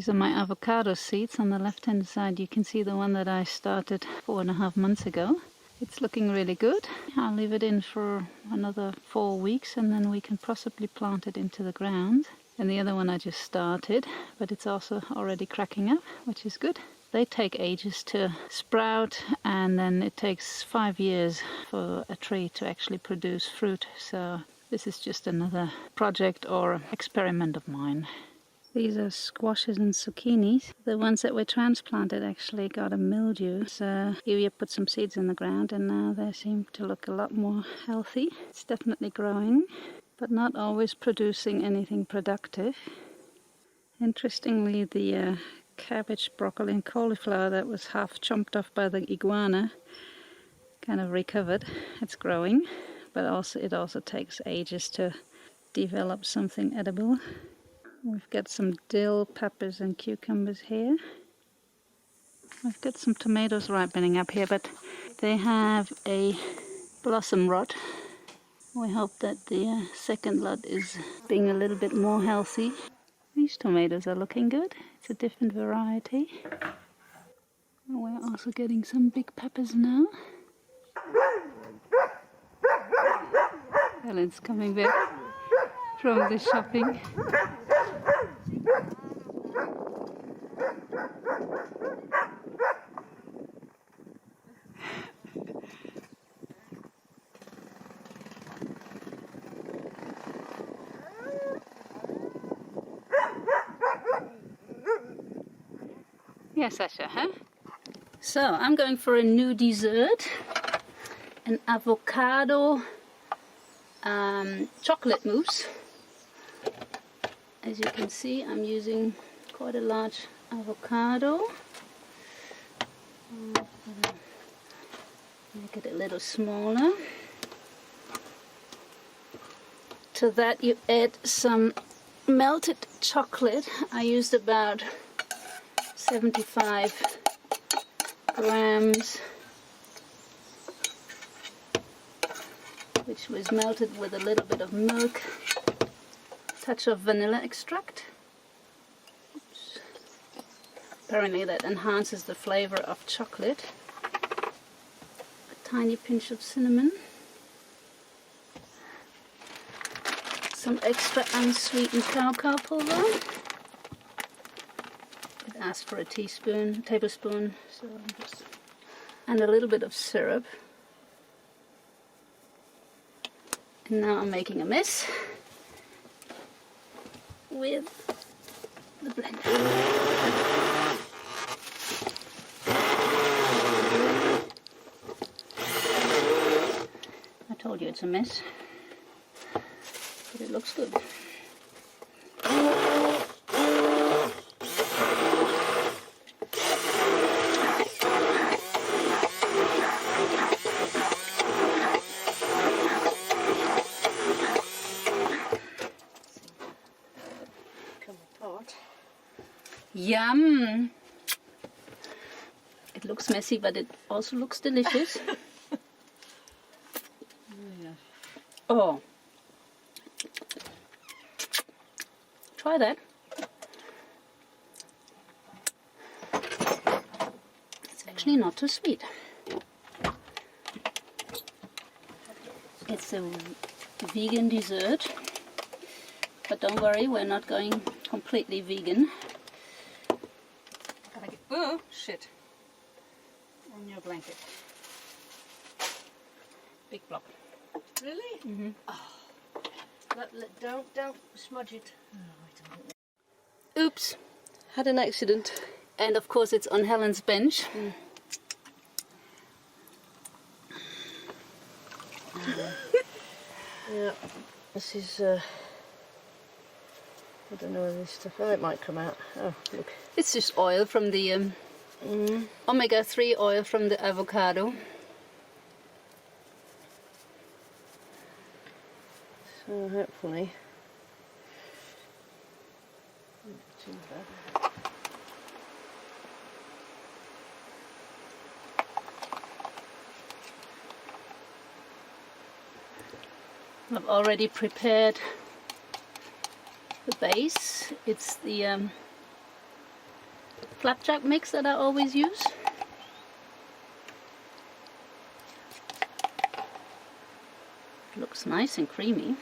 These are my avocado seeds. On the left hand side you can see the one that I started 4.5 months ago. It's looking really good. I'll leave it in for another 4 weeks and then we can possibly plant it into the ground. And the other one I just started, but it's also already cracking up, which is good. They take ages to sprout, and then it takes 5 years for a tree to actually produce fruit. So this is just another project or experiment of mine. These are squashes and zucchinis. The ones that were transplanted actually got a mildew. So Kyra put some seeds in the ground and now they seem to look a lot more healthy. It's definitely growing, but not always producing anything productive. Interestingly, the cabbage, broccoli and cauliflower that was half chomped off by the iguana kind of recovered. It's growing, but it also takes ages to develop something edible. We've got some dill, peppers and cucumbers here. I've got some tomatoes ripening up here, but they have a blossom rot. We hope that the second lot is being a little bit more healthy. These tomatoes are looking good. It's a different variety. And we're also getting some big peppers now. Helen's coming back from the shopping. Yes, Sasha, huh? So I'm going for a new dessert, an avocado chocolate mousse. As you can see, I'm using quite a large avocado. Make it a little smaller. To that you add some melted chocolate. I used about 75 grams, which was melted with a little bit of milk, touch of vanilla extract. Oops. Apparently that enhances the flavor of chocolate. A tiny pinch of cinnamon, some extra unsweetened cacao pulver. Ask for a tablespoon, so and a little bit of syrup. And now I'm making a mess with the blender. I told you it's a mess, but it looks good. Yum! It looks messy, but it also looks delicious. Oh, try that. It's actually not too sweet. It's a vegan dessert, but don't worry, we're not going completely vegan. Oh, shit. On your blanket. Big block. Really? Mm-hmm. Oh. Don't smudge it. Oops. Had an accident. And of course it's on Helen's bench. Yeah. This is I don't know whether this stuff. Oh, it might come out. Oh, look. It's just oil from the omega-3 oil from the avocado. So hopefully. Too bad. I've already prepared the base. It's the flapjack mix that I always use. Looks nice and creamy.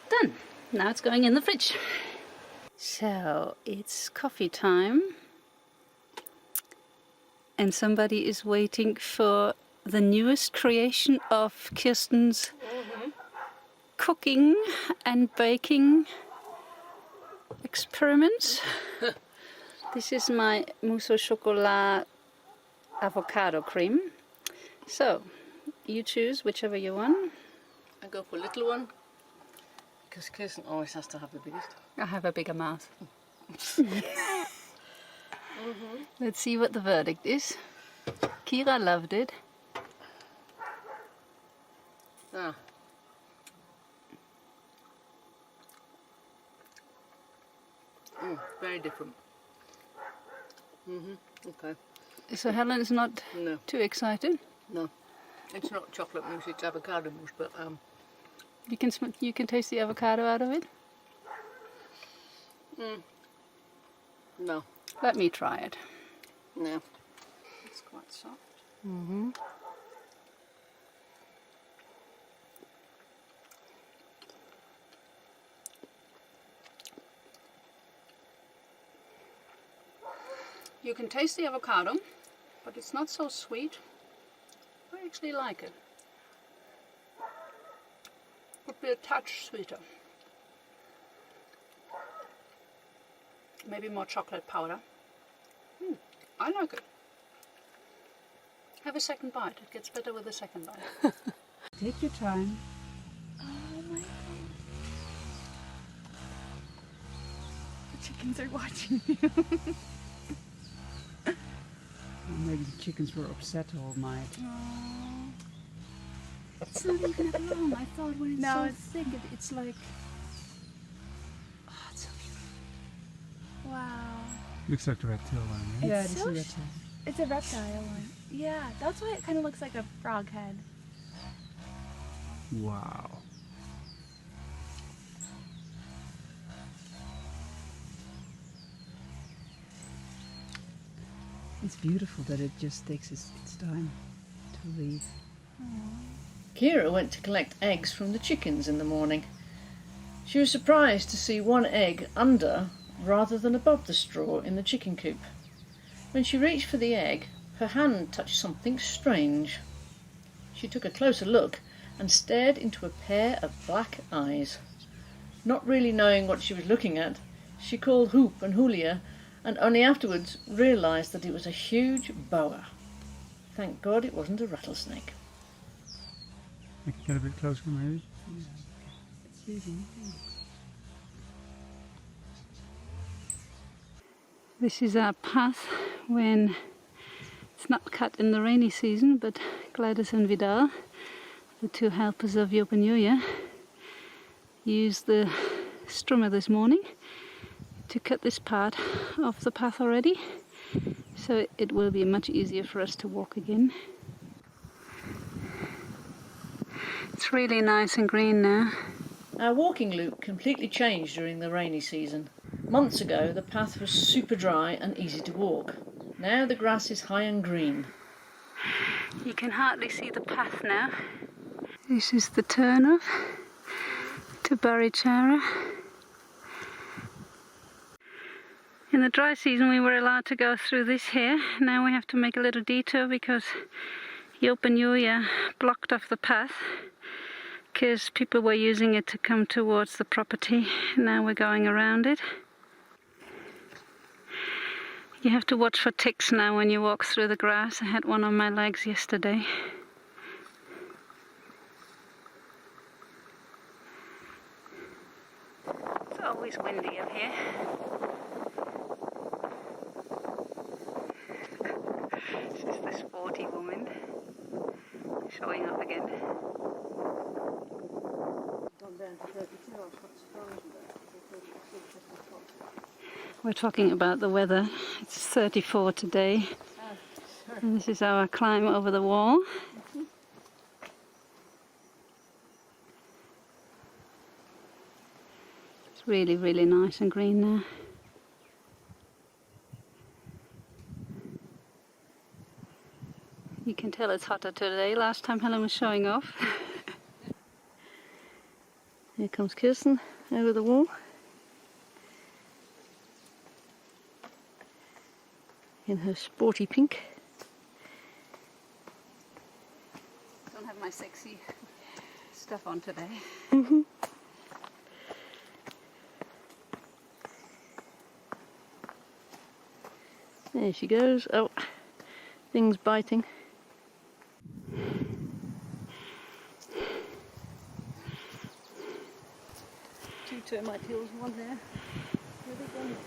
Done. Now it's going in the fridge. So it's coffee time. And somebody is waiting for the newest creation of Kirsten's cooking and baking experiments. This is my mousse au chocolat avocado cream. So you choose whichever you want. I go for a little one because Kirsten always has to have the biggest. I have a bigger mouth. Let's see what the verdict is. Kyra loved it. Ah. Very different. Okay. So Helen is not No. too excited. No. It's not chocolate mousse, it's avocado mousse, but You can taste the avocado out of it. no. Let me try it. No. It's quite soft. You can taste the avocado, but it's not so sweet. I actually like it. Could be a touch sweeter. Maybe more chocolate powder. I like it. Have a second bite. It gets better with a second bite. Take your time. Oh my god. The chickens are watching you. Maybe the chickens were upset all night. Aww. It's not even that long. I thought when it's No, so it's- thick, it's like... Oh, it's so beautiful. Wow. Looks like the reptile one, right? Yeah, It's this so is sh- reptile. It's a reptile one. Yeah, that's why it kind of looks like a frog head. Wow. It's beautiful that it just takes its time to leave. Kyra went to collect eggs from the chickens in the morning. She was surprised to see one egg under rather than above the straw in the chicken coop. When she reached for the egg, her hand touched something strange. She took a closer look and stared into a pair of black eyes. Not really knowing what she was looking at, she called Hoop and Julia, and only afterwards realised that it was a huge boa. Thank God it wasn't a rattlesnake. I can get a bit closer, maybe. This is our path when it's not cut in the rainy season, but Gladys and Vidal, the two helpers of Jopanuja, used the strummer this morning to cut this part of the path already, so it will be much easier for us to walk again. It's really nice and green now. Our walking loop completely changed during the rainy season. Months ago, the path was super dry and easy to walk. Now the grass is high and green. You can hardly see the path now. This is the turn-off to Barichara. In the dry season we were allowed to go through this here. Now we have to make a little detour because Yopanjuya blocked off the path because people were using it to come towards the property. Now we're going around it. You have to watch for ticks now when you walk through the grass. I had one on my legs yesterday. It's always windy up here. This is the sporty woman showing up again. We're talking about the weather. It's 34 today. And this is our climb over the wall. It's really, really nice and green now. You can tell it's hotter today. Last time Helen was showing off. Here comes Kirsten over the wall. In her sporty pink. Don't have my sexy stuff on today. There she goes. Oh, thing's biting. Two termite hills, one there. Where are they going?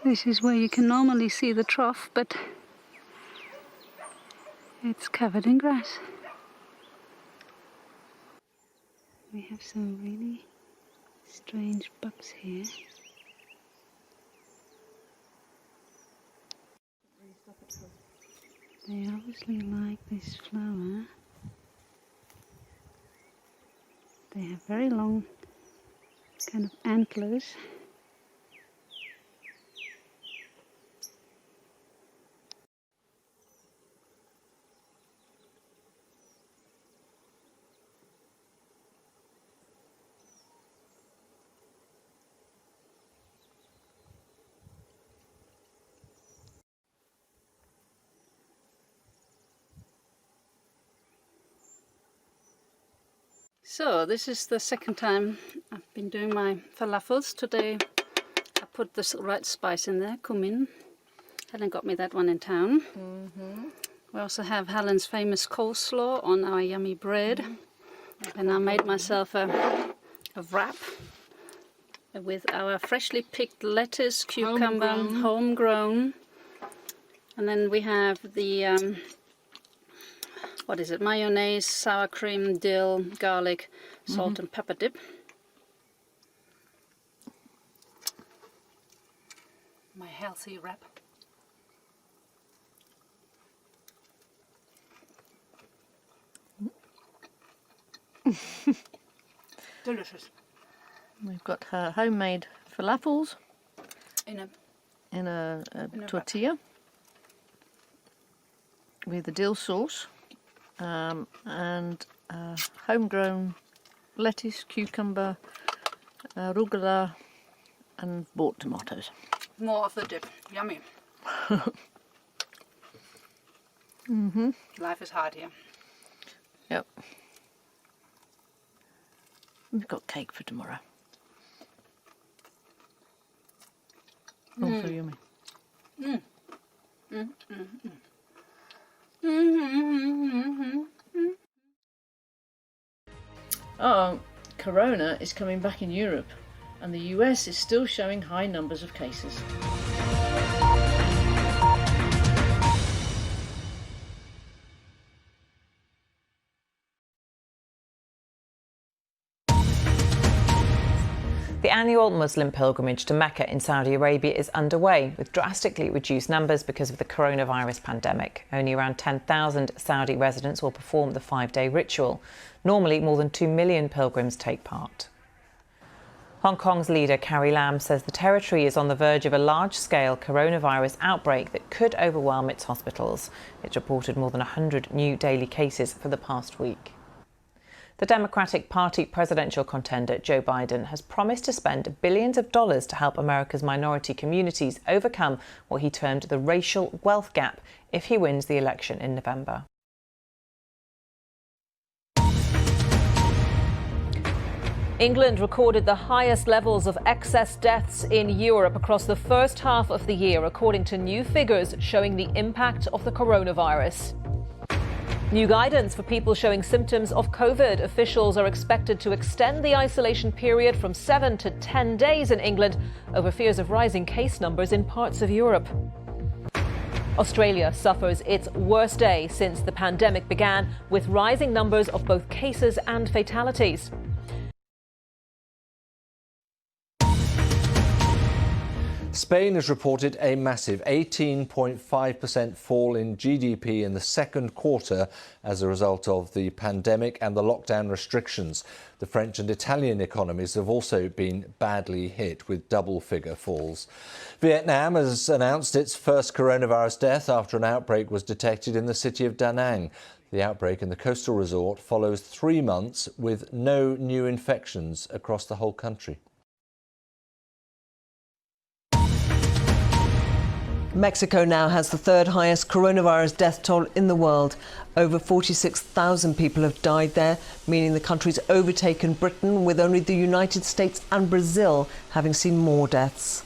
This is where you can normally see the trough, but it's covered in grass. We have some really strange bugs here. They obviously like this flower. They have very long kind of antlers. So this is the second time I've been doing my falafels. Today I put the right spice in there, cumin. Helen got me that one in town. We also have Helen's famous coleslaw on our yummy bread. And I made myself a wrap with our freshly picked lettuce, cucumber, homegrown. And then we have the what is it? Mayonnaise, sour cream, dill, garlic, salt and pepper dip. My healthy wrap. Delicious. We've got her homemade falafels In a a tortilla with the dill sauce. And homegrown lettuce, cucumber, arugula and bought tomatoes. More of the dip. Yummy. Life is hard here. Yep. We've got cake for tomorrow. Also yummy. corona is coming back in Europe, and the US is still showing high numbers of cases. The annual Muslim pilgrimage to Mecca in Saudi Arabia is underway, with drastically reduced numbers because of the coronavirus pandemic. Only around 10,000 Saudi residents will perform the 5-day ritual. Normally, more than 2 million pilgrims take part. Hong Kong's leader, Carrie Lam, says the territory is on the verge of a large-scale coronavirus outbreak that could overwhelm its hospitals. It's reported more than 100 new daily cases for the past week. The Democratic Party presidential contender, Joe Biden, has promised to spend billions of dollars to help America's minority communities overcome what he termed the racial wealth gap if he wins the election in November. England recorded the highest levels of excess deaths in Europe across the first half of the year, according to new figures showing the impact of the coronavirus. New guidance for people showing symptoms of COVID. Officials are expected to extend the isolation period from 7 to 10 days in England over fears of rising case numbers in parts of Europe. Australia suffers its worst day since the pandemic began, with rising numbers of both cases and fatalities. Spain has reported a massive 18.5% fall in GDP in the second quarter as a result of the pandemic and the lockdown restrictions. The French and Italian economies have also been badly hit with double-figure falls. Vietnam has announced its first coronavirus death after an outbreak was detected in the city of Da Nang. The outbreak in the coastal resort follows 3 months with no new infections across the whole country. Mexico now has the third highest coronavirus death toll in the world. Over 46,000 people have died there, meaning the country's overtaken Britain, with only the United States and Brazil having seen more deaths.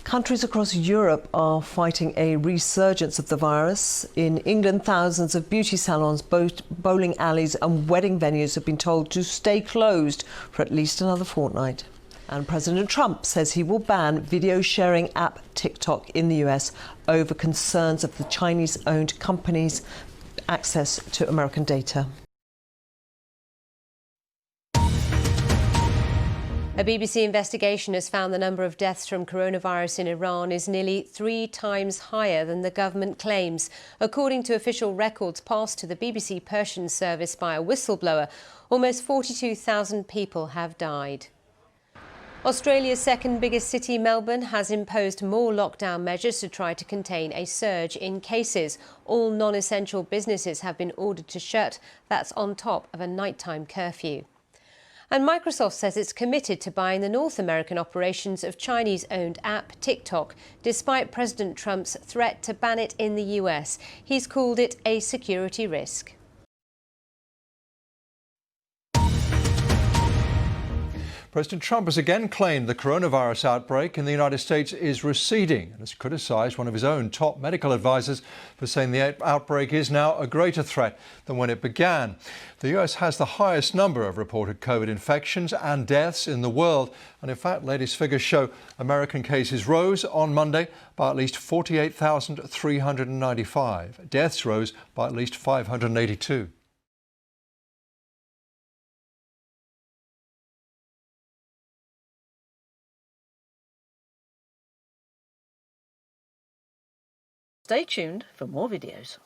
Countries across Europe are fighting a resurgence of the virus. In England, thousands of beauty salons, bowling alleys and wedding venues have been told to stay closed for at least another fortnight. And President Trump says he will ban video sharing app TikTok in the US over concerns of the Chinese-owned company's access to American data. A BBC investigation has found the number of deaths from coronavirus in Iran is nearly 3 times higher than the government claims. According to official records passed to the BBC Persian service by a whistleblower, almost 42,000 people have died. Australia's second biggest city, Melbourne, has imposed more lockdown measures to try to contain a surge in cases. All non-essential businesses have been ordered to shut. That's on top of a nighttime curfew. And Microsoft says it's committed to buying the North American operations of Chinese-owned app TikTok, despite President Trump's threat to ban it in the US. He's called it a security risk. President Trump has again claimed the coronavirus outbreak in the United States is receding and has criticised one of his own top medical advisors for saying the outbreak is now a greater threat than when it began. The US has the highest number of reported COVID infections and deaths in the world. And in fact, latest figures show American cases rose on Monday by at least 48,395. Deaths rose by at least 582. Stay tuned for more videos.